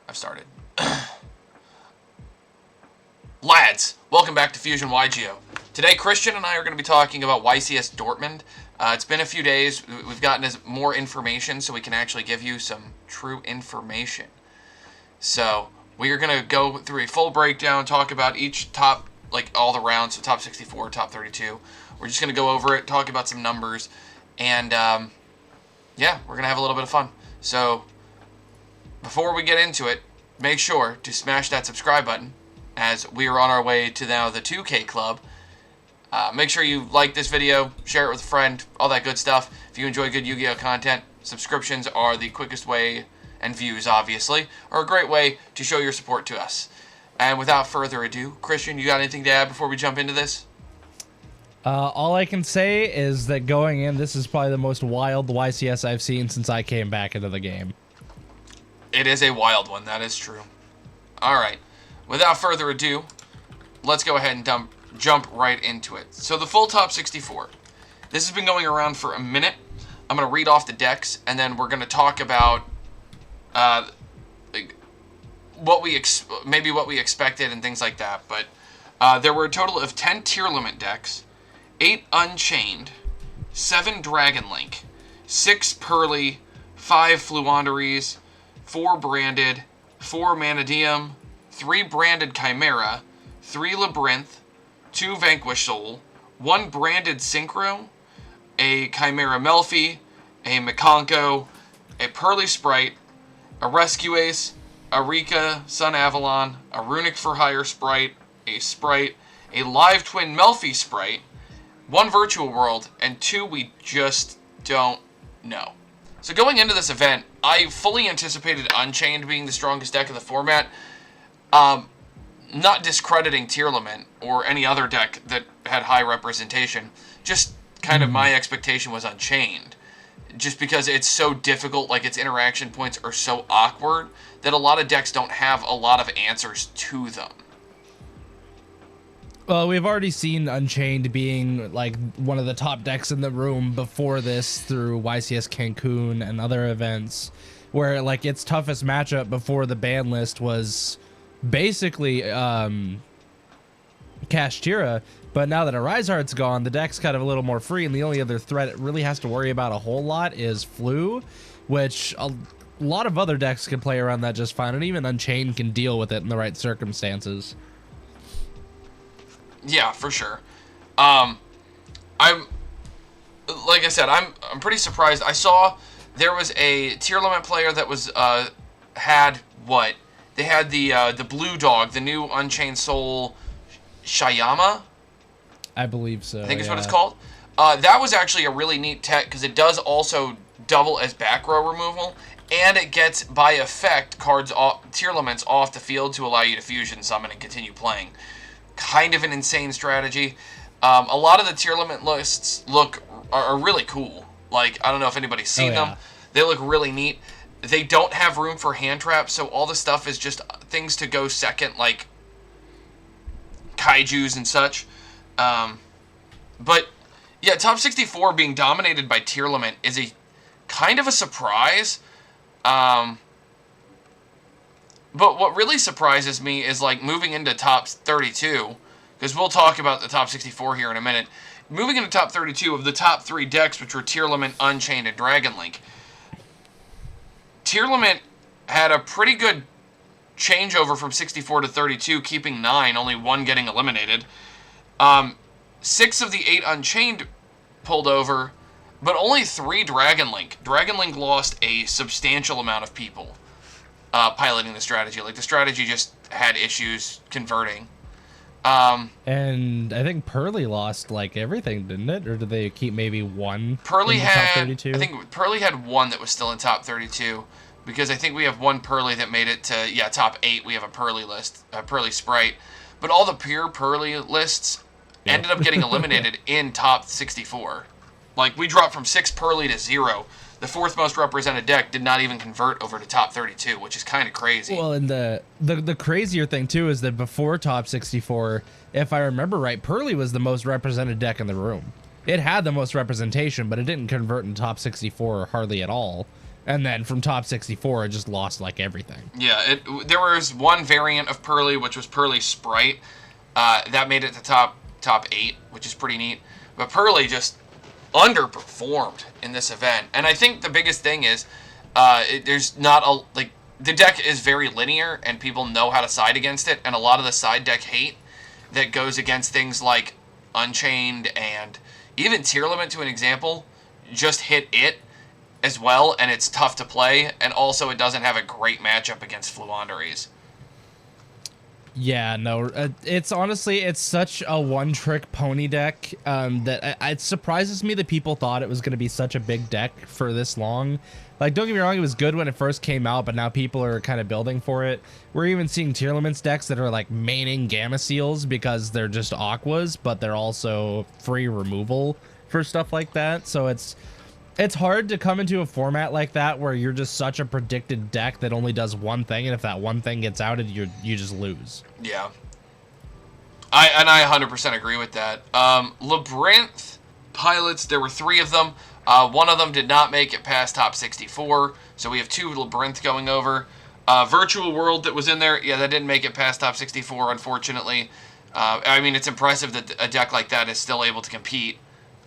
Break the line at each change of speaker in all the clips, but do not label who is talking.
I've started. Lads, welcome back to Fusion YGO. Today, Christian and I are going to be talking about YCS Dortmund. It's been a few days. We've gotten more information so we can actually give you some true information. So, we are going to go through a full breakdown, talk about each top, like all the rounds, so top 64, top 32. We're just going to go over it, talk about some numbers, and yeah, we're going to have a little bit of fun. So, before we get into it, make sure to smash that subscribe button, as we are on our way to now the 2K Club. Make sure you like this video, share it with a friend, all that good stuff. If you enjoy good Yu-Gi-Oh content, subscriptions are the quickest way, and views obviously, are a great way to show your support to us. And without further ado, Christian, you got anything to add before we jump into this?
All I can say is that going in, this is probably the most wild YCS I've seen since I came back into the game.
It is a wild one, that is true. Alright, without further ado, let's go ahead and jump right into it. So the full top 64. This has been going around for a minute. I'm going to read off the decks, and then we're going to talk about what we expected and things like that. But there were a total of 10 tier limit decks, 8 Unchained, 7 Dragon Link, 6 Pearly, 5 Fluonderies, 4 Branded, 4 Manadium, 3 Branded Chimera, 3 Labyrinth, 2 Vanquish Soul, 1 Branded Synchro, a Chimera Melfi, a Mikonko, a Pearly Sprite, a Rescue Ace, a Rika Sun Avalon, a Runic for Hire Sprite, a Live Twin Melfi Sprite, 1 Virtual World, and 2 we just don't know. So going into this event, I fully anticipated Unchained being the strongest deck of the format. Not discrediting Tier Lament or any other deck that had high representation. Just kind of my expectation was Unchained. Just because it's so difficult, like its interaction points are so awkward, that a lot of decks don't have a lot of answers to them.
Well, we've already seen Unchained being like one of the top decks in the room before this through YCS Cancun and other events, where like its toughest matchup before the ban list was basically Kashtira, but now that Arise-Heart's gone, the deck's kind of a little more free, and the only other threat it really has to worry about a whole lot is Flu, which a lot of other decks can play around that just fine, and even Unchained can deal with it in the right circumstances.
Yeah, for sure. I'm like I said, I'm pretty surprised. I saw there was a tier limit player that was had what? They had the blue dog, the new Unchained Soul Shayama.
I believe so.
I think is what it's called. That was actually a really neat tech because it does also double as back row removal, and it gets by effect cards tier limits off the field to allow you to fusion summon and continue playing. Kind of an insane strategy. A lot of the tier limit lists are really cool. Like, I don't know if anybody's seen them. They look really neat. They don't have room for hand traps, so all the stuff is just things to go second, like kaijus and such. But yeah, top 64 being dominated by tier limit is a kind of a surprise. But what really surprises me is like moving into top 32, because we'll talk about the top 64 here in a minute. Moving into top 32 of the top 3 decks, which were Tier Limit, Unchained, and Dragon Link. Tier Limit had a pretty good changeover from 64 to 32, keeping 9, only 1 getting eliminated. 6 of the 8 Unchained pulled over, but only 3 Dragon Link. Dragon Link lost a substantial amount of people piloting the strategy. Like, the strategy just had issues converting.
And I think Pearly lost like everything, didn't it? Or did they keep maybe 1?
Pearly had
top 32?
I think Pearly had 1 that was still in top 32, because I think we have 1 Pearly that made it to top 8. We have a Pearly list, a Pearly Sprite, but all the pure Pearly lists ended up getting eliminated in top 64. Like, we dropped from 6 Pearly to 0. The 4th most represented deck did not even convert over to top 32, which is kind of crazy.
Well, and the crazier thing, too, is that before top 64, if I remember right, Pearly was the most represented deck in the room. It had the most representation, but it didn't convert in top 64 hardly at all. And then from top 64, it just lost like everything.
Yeah, there was one variant of Pearly, which was Pearly Sprite. That made it to top 8, which is pretty neat. But Pearly just underperformed in this event. And I think the biggest thing is there's not a... like, the deck is very linear, and people know how to side against it. And a lot of the side deck hate that goes against things like Unchained and even Tier Limit, to an example, just hit it as well, and it's tough to play, and also it doesn't have a great matchup against Fluanderies.
Yeah, no, it's honestly, it's such a one-trick pony deck that it surprises me that people thought it was going to be such a big deck for this long. Like, don't get me wrong, it was good when it first came out, but now people are kind of building for it. We're even seeing Tier Limits decks that are like maining Gamma Seals because they're just Aquas, but they're also free removal for stuff like that. So it's hard to come into a format like that where you're just such a predicted deck that only does one thing, and if that one thing gets outed, you just lose.
Yeah. I 100% agree with that. Labyrinth pilots, there were 3 of them. One of them did not make it past top 64, so we have 2 Labyrinth going over. Virtual World that was in there, yeah, that didn't make it past top 64, unfortunately. I mean, it's impressive that a deck like that is still able to compete.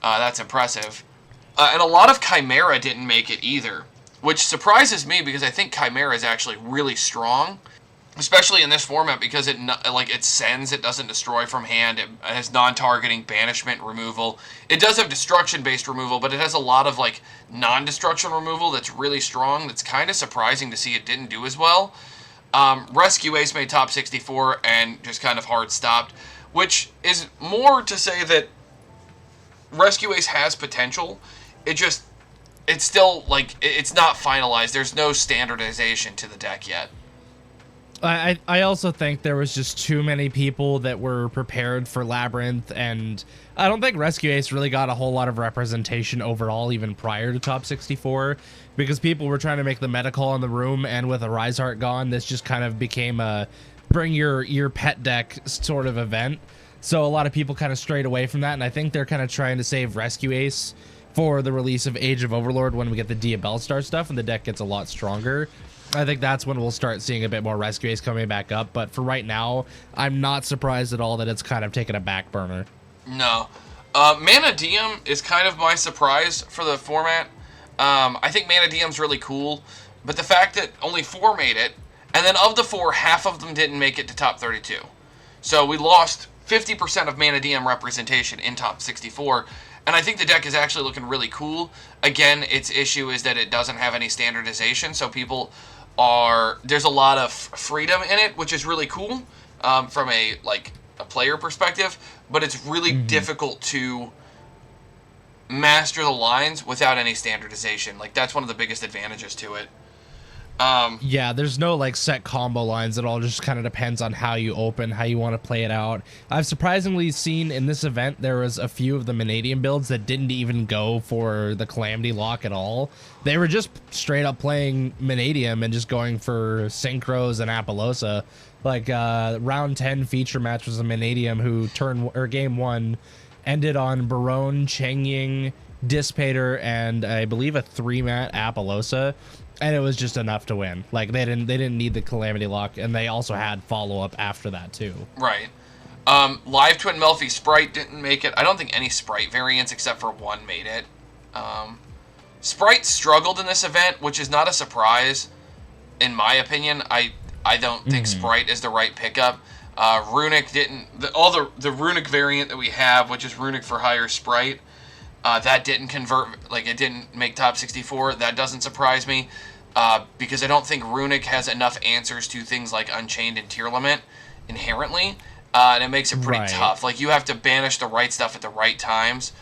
That's impressive. And a lot of Chimera didn't make it either, which surprises me because I think Chimera is actually really strong, especially in this format because it sends, it doesn't destroy from hand, it has non-targeting banishment removal. It does have destruction-based removal, but it has a lot of like non-destruction removal that's really strong. That's kind of surprising to see it didn't do as well. Rescue Ace made top 64 and just kind of hard stopped, which is more to say that Rescue Ace has potential. It's still, like, it's not finalized. There's no standardization to the deck yet.
I also think there was just too many people that were prepared for Labyrinth, and I don't think Rescue Ace really got a whole lot of representation overall, even prior to top 64, because people were trying to make the meta call in the room, and with a Rise Heart gone, this just kind of became a bring your pet deck sort of event. So a lot of people kind of strayed away from that, and I think they're kind of trying to save Rescue Ace for the release of Age of Overlord when we get the Diabellstar stuff and the deck gets a lot stronger. I think that's when we'll start seeing a bit more Rescue Ace coming back up, but for right now, I'm not surprised at all that it's kind of taken a back burner.
No. Mana Diem is kind of my surprise for the format. I think Mana Diem's really cool, but the fact that only 4 made it, and then of the 4, half of them didn't make it to top 32. So we lost 50% of Mana Diem representation in top 64, and I think the deck is actually looking really cool. Again, its issue is that it doesn't have any standardization, so there's a lot of freedom in it, which is really cool from a player perspective, but it's really difficult to master the lines without any standardization. Like, that's one of the biggest advantages to it.
Yeah, there's no like set combo lines. It all just kind of depends on how you open, how you want to play it out. I've surprisingly seen in this event there was a few of the Vanadium builds that didn't even go for the Calamity Lock at all. They were just straight up playing Vanadium and just going for Synchros and Apollosa. Like round 10 feature match was a Vanadium who game 1 ended on Barone, Chengying, Dissipator, and I believe a 3-mat Apollosa. And it was just enough to win. Like, they didn't need the Calamity Lock, and they also had follow-up after that, too.
Right. Live Twin Melfi Sprite didn't make it. I don't think any Sprite variants except for 1 made it. Sprite struggled in this event, which is not a surprise, in my opinion. I don't think Sprite is the right pickup. Runic didn't... The Runic variant that we have, which is Runic for Hire Sprite, that didn't convert, like, it didn't make top 64. That doesn't surprise me, because I don't think Runic has enough answers to things like Unchained and Tier Limit inherently, and it makes it pretty tough. Like, you have to banish the right stuff at the right times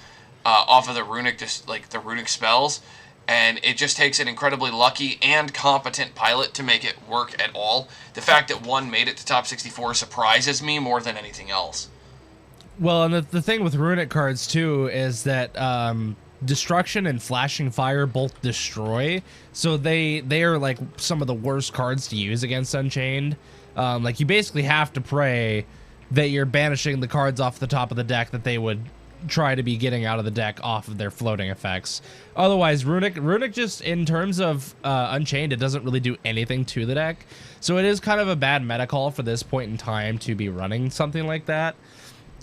off of the Runic, the Runic spells, and it just takes an incredibly lucky and competent pilot to make it work at all. The fact that 1 made it to top 64 surprises me more than anything else.
Well, and the thing with Runic cards, too, is that Destruction and Flashing Fire both destroy, so they are, like, some of the worst cards to use against Unchained. Like, you basically have to pray that you're banishing the cards off the top of the deck that they would try to be getting out of the deck off of their floating effects. Otherwise, Runic just, in terms of Unchained, it doesn't really do anything to the deck. So it is kind of a bad meta call for this point in time to be running something like that.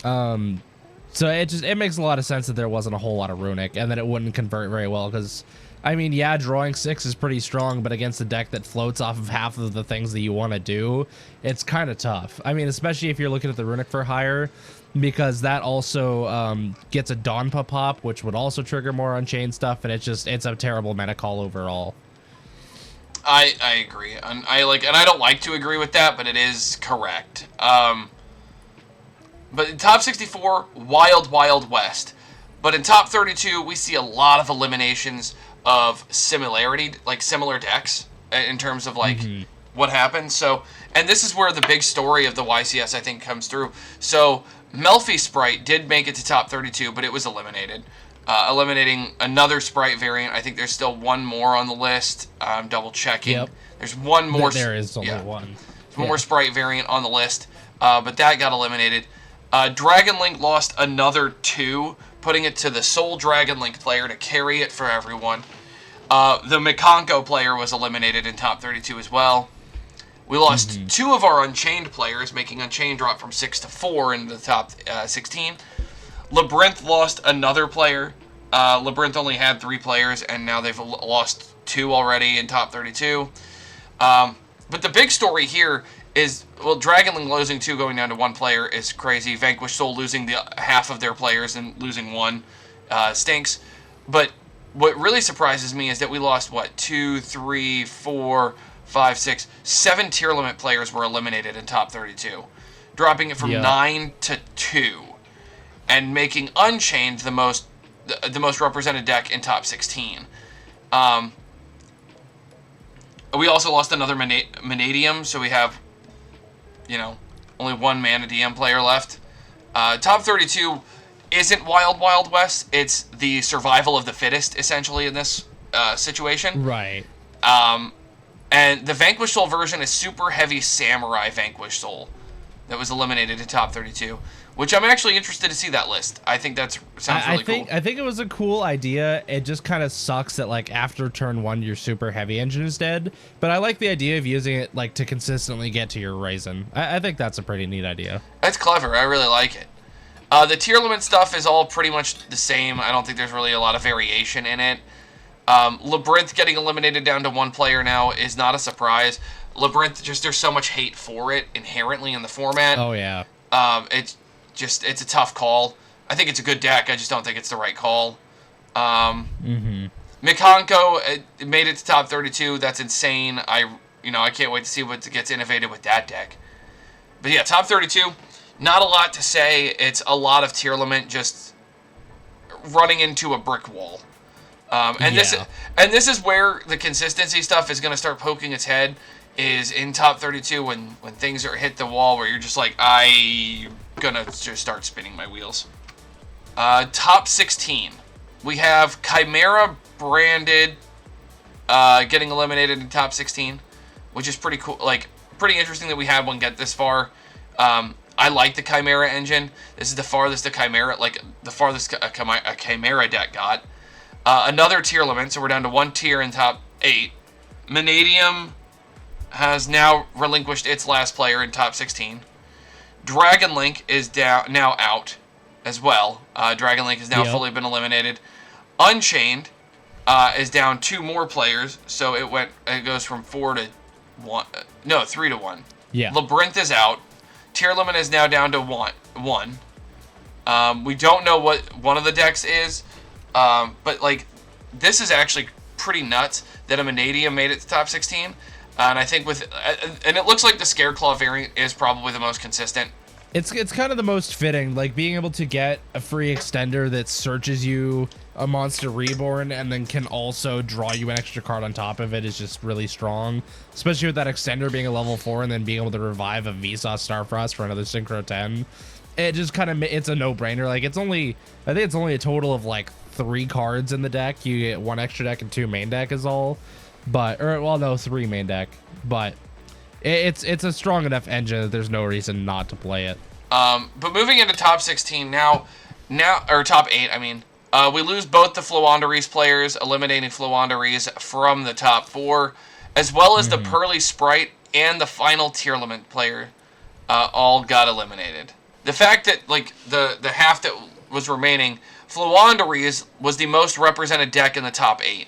So it makes a lot of sense that there wasn't a whole lot of Runic and that it wouldn't convert very well, because I mean, yeah, drawing 6 is pretty strong, but against a deck that floats off of half of the things that you want to do, it's kind of tough. I mean, especially if you're looking at the Runic for hire, because that also gets a Donpa pop, which would also trigger more Unchained stuff, and it's a terrible meta call overall.
I agree, and I don't like to agree with that, but it is correct. But in top 64, Wild West. But in top 32, we see a lot of eliminations of similar decks in terms of what happens. So, and this is where the big story of the YCS, I think, comes through. So Melfi Sprite did make it to top 32, but it was eliminated. Eliminating another Sprite variant. I think there's still one more on the list. I'm double checking.
Yep.
There's one more.
There is only one.
There's one more Sprite variant on the list, but that got eliminated. Dragon Link lost another 2, putting it to the sole Dragon Link player to carry it for everyone. The Mikanko player was eliminated in top 32 as well. We lost 2 of our Unchained players, making Unchained drop from 6 to 4 in the top 16. Labyrinth lost another player. Labyrinth only had 3 players, and now they've lost 2 already in top 32. But the big story here is, well, Dragon Link losing 2, going down to 1 player is crazy. Vanquish Soul losing the half of their players and losing 1 stinks. But what really surprises me is that we lost, 2, 3, 4, 5, 6, 7 tier limit players were eliminated in top 32, dropping it from 9 to 2, and making Unchained the most represented deck in top 16. We also lost another Manadium, so we have, only 1 Manadium player left. Top 32 isn't Wild West. It's the survival of the fittest, essentially, in this situation.
Right.
And the Vanquish Soul version is Super Heavy Samurai Vanquish Soul that was eliminated in top 32, which I'm actually interested to see that list. I think that sounds really cool.
I think it was a cool idea. It just kind of sucks that after turn 1 your Super Heavy engine is dead, but I like the idea of using it to consistently get to your Raisin. I think that's a pretty neat idea.
That's clever. I really like it. The tier limit stuff is all pretty much the same. I don't think there's really a lot of variation in it. Labyrinth getting eliminated down to 1 player now is not a surprise. Labyrinth, there's so much hate for it inherently in the format.
Oh yeah.
It's a tough call. I think it's a good deck. I just don't think it's the right call. Mikanko made it to top 32. That's insane. I can't wait to see what gets innovated with that deck. But yeah, top 32. Not a lot to say. It's a lot of tier limit just running into a brick wall. This is where the consistency stuff is going to start poking its head, is in top 32 when things are hit the wall where you're just like, I'm gonna just start spinning my wheels. Top 16, we have Chimera branded getting eliminated in top 16, which is pretty cool. Pretty interesting that we had one get this far. I like the Chimera engine. This is the farthest a Chimera deck got. Another tier limit, so we're down to 1 tier in top 8. Manadium has now relinquished its last player in top 16. Dragon Link is now out as well. Dragon Link has now fully been eliminated. Unchained is down 2 more players, so it goes from 4 to 1. No, 3 to 1.
Yeah.
Labyrinth is out. Tier limit is now down to 1. We don't know what one of the decks is, but this is actually pretty nuts that a Manadium made it to top 16. And I think and it looks like the Scareclaw variant is probably the most consistent.
It's kind of the most fitting, being able to get a free extender that searches you a monster reborn and then can also draw you an extra card on top of it is just really strong. Especially with that extender being a level 4 and then being able to revive a Vsauce Starfrost for another Synchro 10. It just kind of, it's a no-brainer. I think it's only a total of 3 cards in the deck. You get 1 extra deck and 2 main deck is all. 3 main deck, but it's a strong enough engine that there's no reason not to play it.
But moving into top 16 now, Now, or top 8, I mean. We lose both the Floowandereeze players, eliminating Floowandereeze from the top 4, as well as the Pearly Sprite and the final tier limit player all got eliminated. The fact that, like, the half that was remaining, Floowandereeze was the most represented deck in the top 8.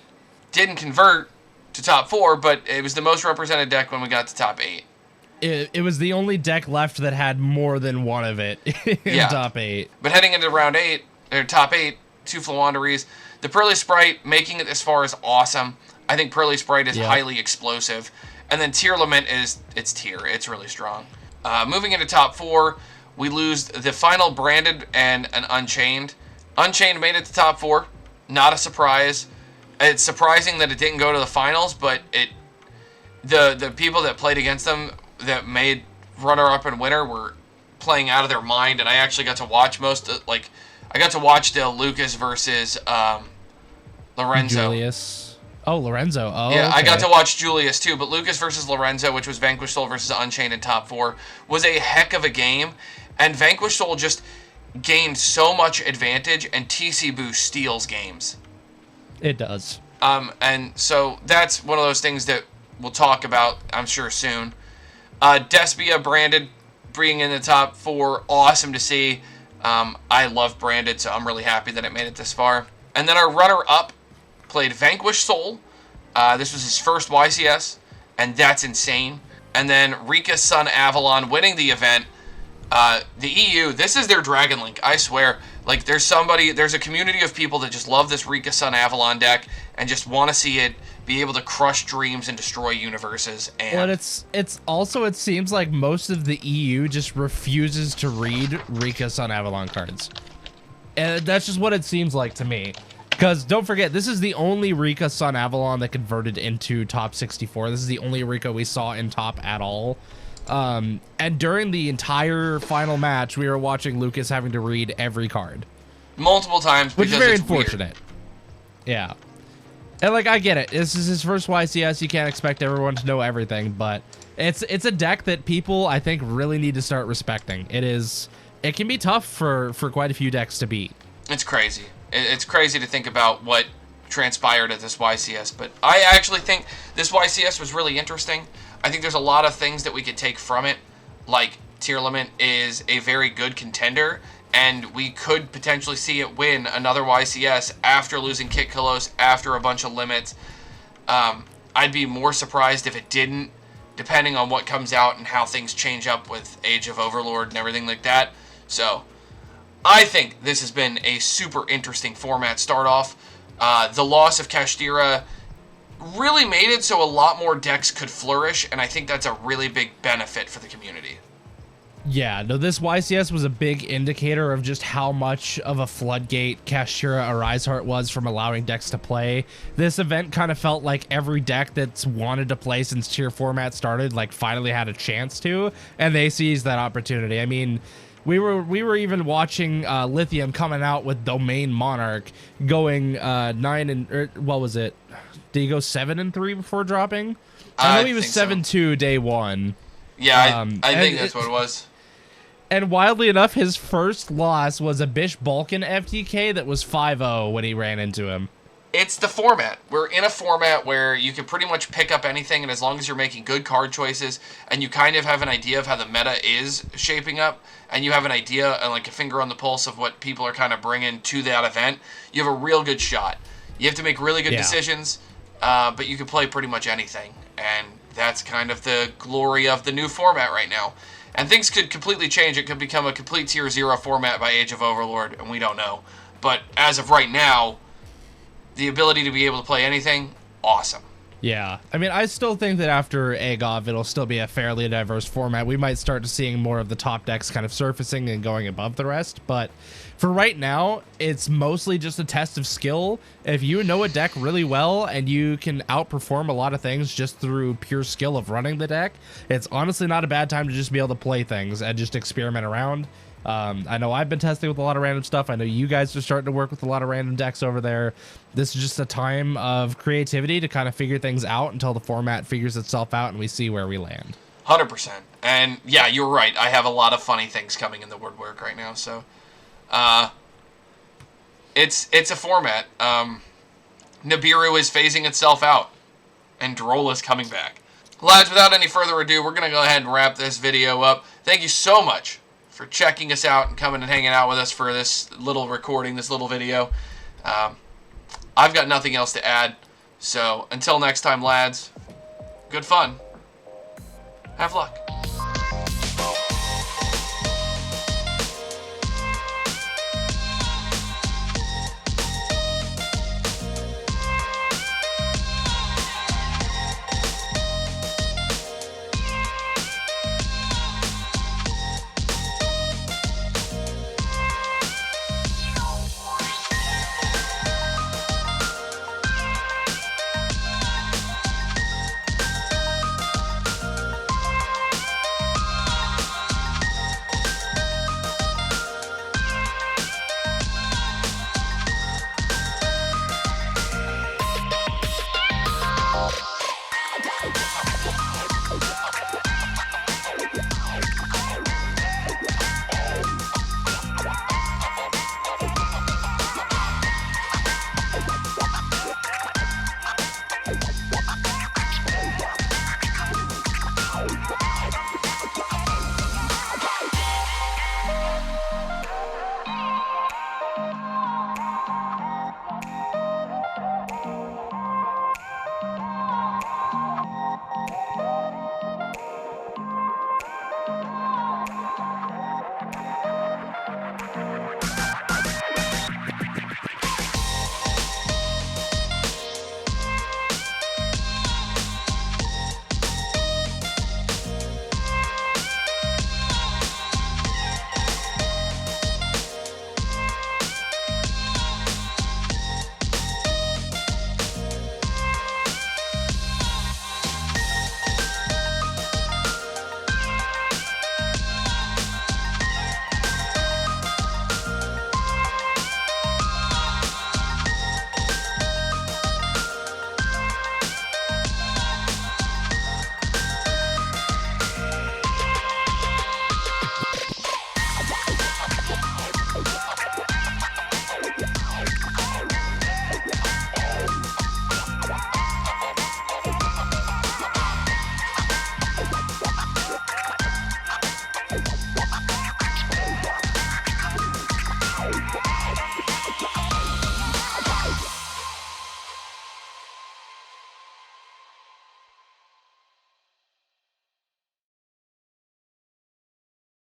Didn't convert to top 4, but it was the most represented deck when we got to top 8.
It was the only deck left that had more than one of it in top 8.
But heading into round 8, or top 8, 2 Floowandereeze. The Pearly Sprite making it this far is awesome. I think Pearly Sprite is highly explosive. And then Tier Lament it's tier. It's really strong. Moving into top 4, we lose the final Branded and an Unchained. Unchained made it to top 4. Not a surprise. It's surprising that it didn't go to the finals, but the people that played against them that made runner-up and winner were playing out of their mind, and I actually got to watch I got to watch the Lucas versus Lorenzo.
Julius. Oh, Lorenzo. Oh,
yeah,
okay.
I got to watch Julius too, but Lucas versus Lorenzo, which was Vanquish Soul versus Unchained in top 4, was a heck of a game, and Vanquish Soul just gained so much advantage, and TC Boost steals games.
It does.
And so that's one of those things that we'll talk about, I'm sure, soon. Despia Branded bringing in the top 4, awesome to see. I love Branded, so I'm really happy that it made it this far. And then our runner-up played Vanquish Soul. This was his first YCS, and that's insane. And then Rika Sun Avalon winning the event. The EU, this is their Dragon Link, I swear. Like, there's a community of people that just love this Rika Sun Avalon deck and just want to see it be able to crush dreams and destroy universes. And
but it's also, it seems like most of the EU just refuses to read Rika Sun Avalon cards. And that's just what it seems like to me. Because don't forget, this is the only Rika Sun Avalon that converted into top 64. This is the only Rika we saw in top at all. And during the entire final match, we were watching Lucas having to read every card.
Multiple times,
which is very
it's
unfortunate.
Weird.
Yeah. And, like, I get it. This is his first YCS. You can't expect everyone to know everything, but it's a deck that people, I think, really need to start respecting. It can be tough for quite a few decks to beat.
It's crazy. It's crazy to think about what transpired at this YCS, but I actually think this YCS was really interesting. I think there's a lot of things that we could take from it, like Tier Limit is a very good contender, and we could potentially see it win another YCS after losing Kit Kalos, after a bunch of limits. I'd be more surprised if it didn't, depending on what comes out and how things change up with Age of Overlord and everything like that. So, I think this has been a super interesting format start off. The loss of Kashtira really made it so a lot more decks could flourish, and I think that's a really big benefit for the community.
Yeah, no, this YCS was a big indicator of just how much of a floodgate Kashtira Arise Heart was from allowing decks to play. This event kind of felt like every deck that's wanted to play since tier format started, like, finally had a chance to, and they seized that opportunity. I mean, we were even watching Lithium coming out with Domain Monarch going what was it? Did he go 7-3 before dropping? I know he was 7-2 day 1.
Yeah, I think that's what it was.
And wildly enough, his first loss was a Bish Balkan FTK that was 5-0 when he ran into him.
It's the format. We're in a format where you can pretty much pick up anything, and as long as you're making good card choices, and you kind of have an idea of how the meta is shaping up, and you have an idea, and like a finger on the pulse of what people are kind of bringing to that event, you have a real good shot. You have to make really good decisions, but you can play pretty much anything, and that's kind of the glory of the new format right now. And things could completely change. It could become a complete tier 0 format by Age of Overlord, and we don't know. But as of right now, the ability to be able to play anything, awesome.
Yeah. I mean, I still think that after AGOV, it'll still be a fairly diverse format. We might start to seeing more of the top decks kind of surfacing and going above the rest. But for right now, it's mostly just a test of skill. If you know a deck really well and you can outperform a lot of things just through pure skill of running the deck, it's honestly not a bad time to just be able to play things and just experiment around. I know I've been testing with a lot of random stuff. I know you guys are starting to work with a lot of random decks over there. This is just a time of creativity to kind of figure things out until the format figures itself out and we see where we land.
100%. And yeah, you're right. I have a lot of funny things coming in the woodwork right now. So it's a format. Nibiru is phasing itself out, and Droll is coming back. Lads, without any further ado, we're going to go ahead and wrap this video up. Thank you so much for checking us out and coming and hanging out with us for this little recording, this little video. I've got nothing else to add. So until next time, lads, good fun. Have luck.